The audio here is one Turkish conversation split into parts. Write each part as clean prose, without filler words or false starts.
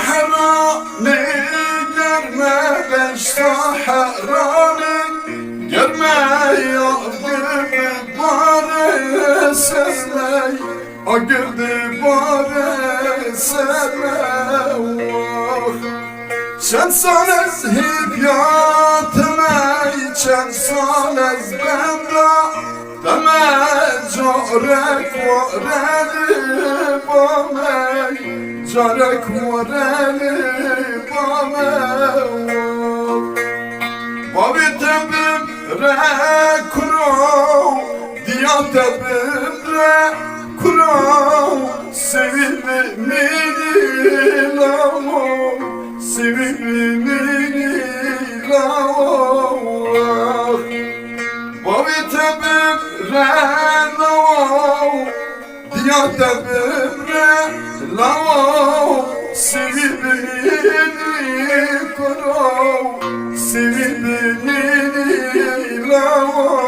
sahranı görme beş sahranı görme yardımı bari sevme o gördü bari sevme Çen sanez hidyatıma çen sanez benda deme carek vareli bame carek vareli bame Babi tebim re kuro diya tebim re kuro sevimi mini lamo sevimini lavo Babi tebim re lavo Diya tebim re lavo Sevimini kuro Sevimini lavo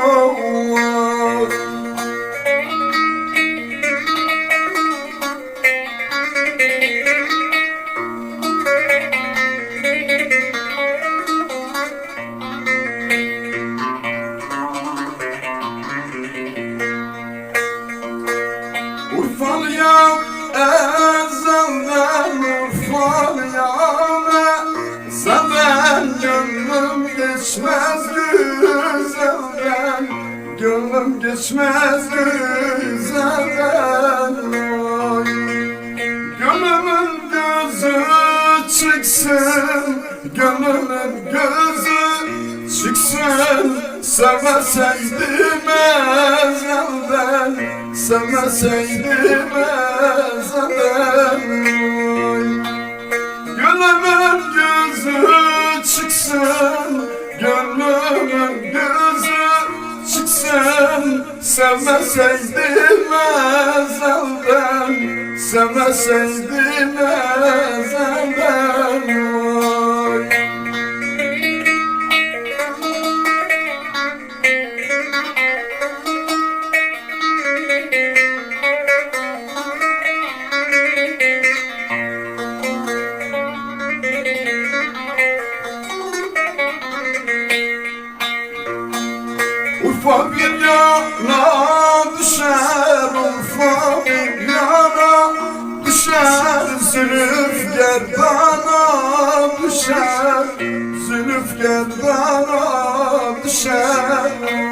Urfalıyam ezelden Urfalıyam ezelden Gönlüm geçmez güzelden Gönlüm geçmez güzelden Gönlümün gözü çıksın Gönlümün gözü çıksın Sevmeseydim ezelden Sevmeseydim ezelden Gönlümün gözü çıksın Gönlümün gözü çıksın Sevmeseydim ezelden Sevmeseydim ezelden Urfa bir yana düşer, Urfa bir yana düşer Zülüf gerdana düşer, Zülüf gerdana düşer